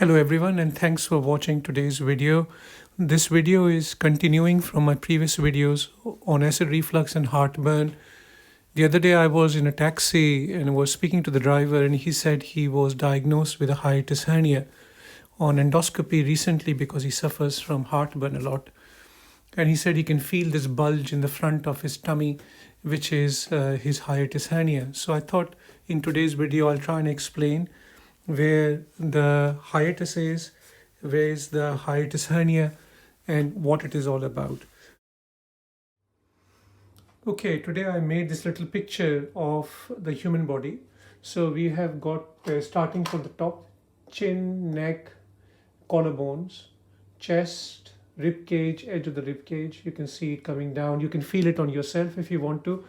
Hello everyone and thanks for watching today's video. This video is continuing from my previous videos on acid reflux and heartburn. The other day I was in a taxi and was speaking to the driver and he said he was diagnosed with a hiatus hernia on endoscopy recently because he suffers from heartburn a lot. And he said he can feel this bulge in the front of his tummy, which is his hiatus hernia. So I thought in today's video I'll try and explain where the hiatus is, where is the hiatus hernia, and what it is all about. Okay, today I made this little picture of the human body. So we have got starting from the top, chin, neck, collarbones, chest, rib cage, edge of the rib cage. You can see it coming down. You can feel it on yourself if you want to.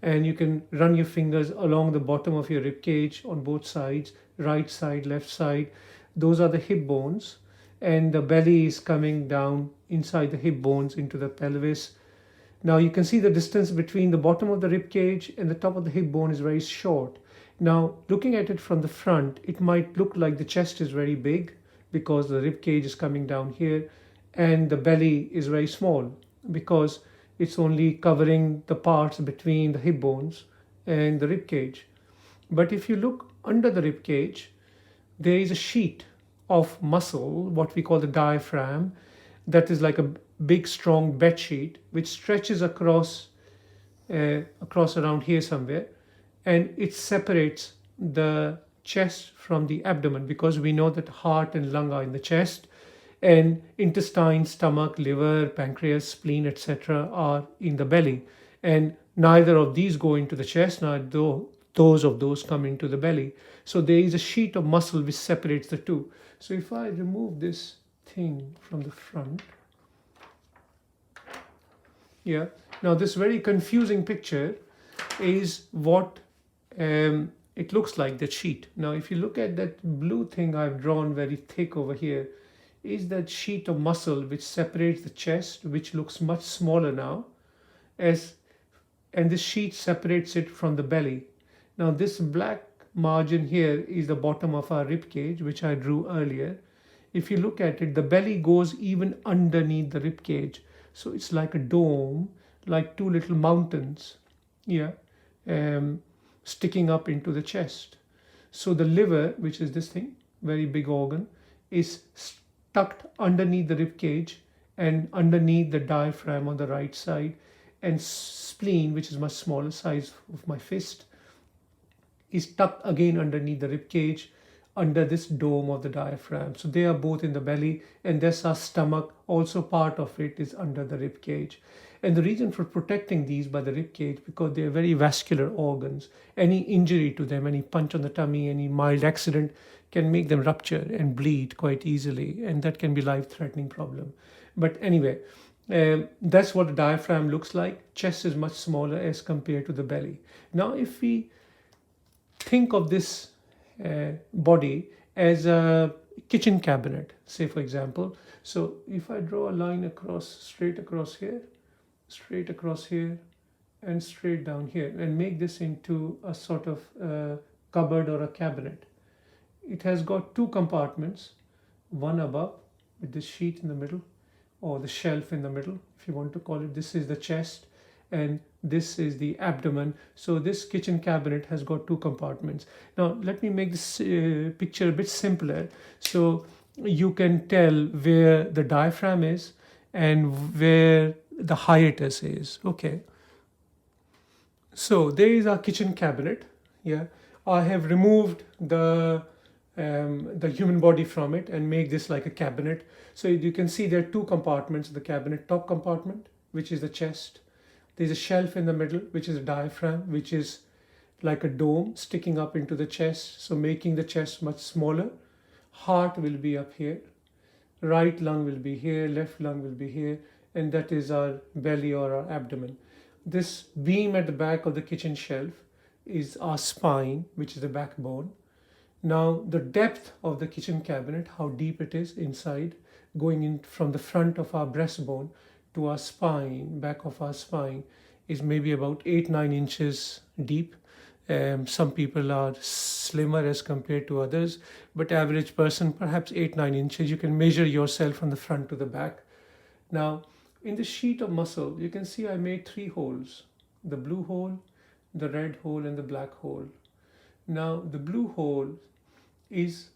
And you can run your fingers along the bottom of your rib cage on both sides, right side, left side. Those are the hip bones. And the belly is coming down inside the hip bones into the pelvis. Now you can see the distance between the bottom of the rib cage and the top of the hip bone is very short. Now looking at it from the front, it might look like the chest is very big because the rib cage is coming down here and the belly is very small because it's only covering the parts between the hip bones and the rib cage. But if you look under the rib cage, there is a sheet of muscle, what we call the diaphragm, that is like a big strong bed sheet which stretches across around here somewhere, and it separates the chest from the abdomen because we know that heart and lung are in the chest and intestine, stomach, liver, pancreas, spleen, etc. are in the belly, and neither of these go into the chest, neither those of those come into the belly. So there is a sheet of muscle which separates the two. So if I remove this thing from the front, yeah, now this very confusing picture is what it looks like, that sheet. Now if you look at that blue thing I've drawn very thick over here, is that sheet of muscle which separates the chest, which looks much smaller now, and this sheet separates it from the belly. Now this black margin here is the bottom of our rib cage, which I drew earlier. If you look at it, the belly goes even underneath the rib cage. So it's like a dome, like two little mountains, yeah, sticking up into the chest. So the liver, which is this thing, very big organ, is tucked underneath the rib cage and underneath the diaphragm on the right side, and spleen, which is much smaller, size of my fist, is tucked again underneath the rib cage under this dome of the diaphragm. So they are both in the belly, and there's our stomach, also part of it is under the rib cage. And the reason for protecting these by the rib cage, because they are very vascular organs. Any injury to them, any punch on the tummy, any mild accident can make them rupture and bleed quite easily, and that can be life-threatening problem. But anyway, that's what the diaphragm looks like. Chest is much smaller as compared to the belly. Now if we think of this body as a kitchen cabinet, say for example. So if I draw a line across, straight across here, and straight down here, and make this into a sort of cupboard or a cabinet. It has got two compartments, one above with this sheet in the middle, or the shelf in the middle, if you want to call it. This is the chest and this is the abdomen. So this kitchen cabinet has got two compartments. Now let me make this picture a bit simpler so you can tell where the diaphragm is and where the hiatus is. Okay, so there is our kitchen cabinet. Yeah, I have removed the human body from it and make this like a cabinet. So you can see there are two compartments of the cabinet. Top compartment, which is the chest. There's a shelf in the middle, which is a diaphragm, which is like a dome sticking up into the chest, so making the chest much smaller. Heart will be up here, right lung will be here, left lung will be here, and that is our belly or our abdomen. This beam at the back of the kitchen shelf is our spine, which is the backbone. Now the depth of the kitchen cabinet, how deep it is inside, going in from the front of our breastbone to our spine, back of our spine, is maybe about 8-9 inches deep. Some people are slimmer as compared to others, but average person perhaps 8-9 inches. You can measure yourself from the front to the back. Now, in the sheet of muscle, you can see I made 3 holes: the blue hole, the red hole, and the black hole. Now, the blue hole is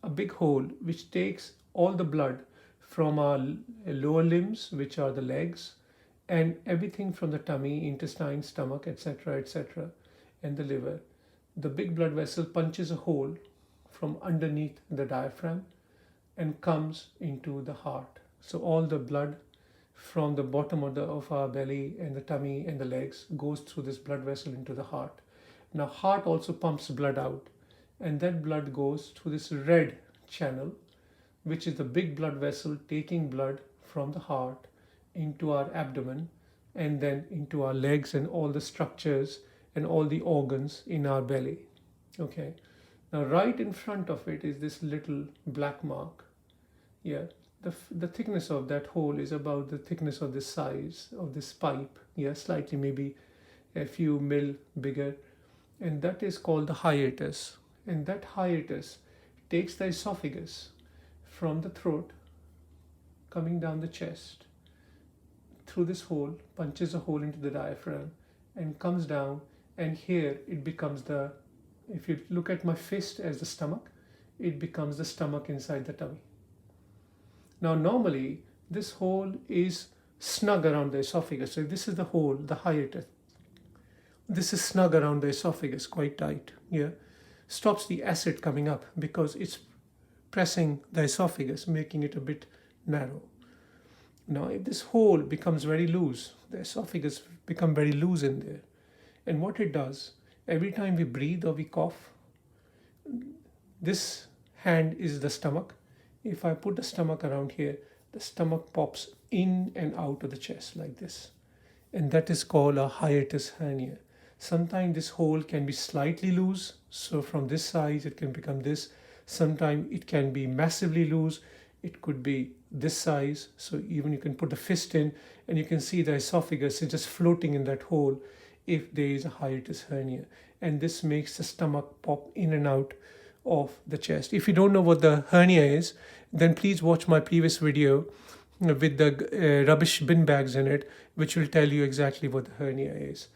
a big hole which takes all the blood from our lower limbs, which are the legs, and everything from the tummy, intestine, stomach, etc., etc., and the liver. The big blood vessel punches a hole from underneath the diaphragm and comes into the heart. So all the blood from the bottom of our belly and the tummy and the legs goes through this blood vessel into the heart. Now, heart also pumps blood out, and that blood goes through this red channel, which is the big blood vessel taking blood from the heart into our abdomen and then into our legs and all the structures and all the organs in our belly. Okay. Now, right in front of it is this little black mark. Yeah. The thickness of that hole is about the thickness of the size of this pipe. Yeah, slightly, maybe a few mil bigger. And that is called the hiatus. And that hiatus takes the esophagus from the throat, coming down the chest, through this hole, punches a hole into the diaphragm, and comes down. And here it becomes if you look at my fist as the stomach, it becomes the stomach inside the tummy. Now, normally, this hole is snug around the esophagus. So this is the hole, the hiatus. This is snug around the esophagus, quite tight. Yeah, stops the acid coming up because it's pressing the esophagus, making it a bit narrow. Now, if this hole becomes very loose, the esophagus becomes very loose in there. And what it does, every time we breathe or we cough, this hand is the stomach. If I put the stomach around here, the stomach pops in and out of the chest like this. And that is called a hiatus hernia. Sometimes this hole can be slightly loose. So from this size, it can become this. Sometimes it can be massively loose. It could be this size. So even you can put a fist in and you can see the esophagus is just floating in that hole if there is a hiatus hernia. And this makes the stomach pop in and out of the chest. If you don't know what the hernia is, then please watch my previous video with the rubbish bin bags in it, which will tell you exactly what the hernia is.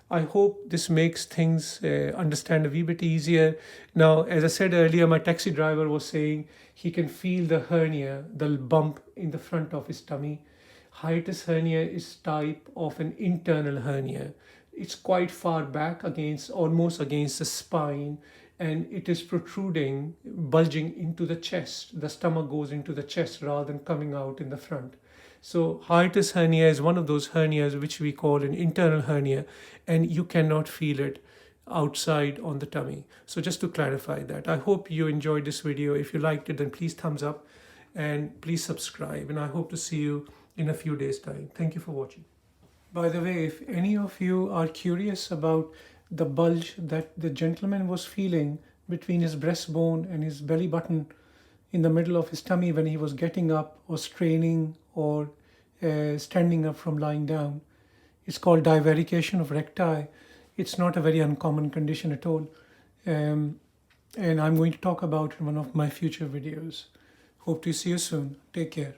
I hope this makes things understand a wee bit easier. Now, as I said earlier, my taxi driver was saying he can feel the hernia, the bump in the front of his tummy. Hiatus hernia is type of an internal hernia. It's quite far back almost against the spine, and it is protruding, bulging into the chest. The stomach goes into the chest rather than coming out in the front. So hiatus hernia is one of those hernias which we call an internal hernia, and you cannot feel it outside on the tummy. So just to clarify that, I hope you enjoyed this video. If you liked it, then please thumbs up and please subscribe. And I hope to see you in a few days' time. Thank you for watching. By the way, if any of you are curious about the bulge that the gentleman was feeling between his breastbone and his belly button in the middle of his tummy when he was getting up or straining or standing up from lying down, it's called divarication of recti. It's not a very uncommon condition at all. And I'm going to talk about it in one of my future videos. Hope to see you soon. Take care.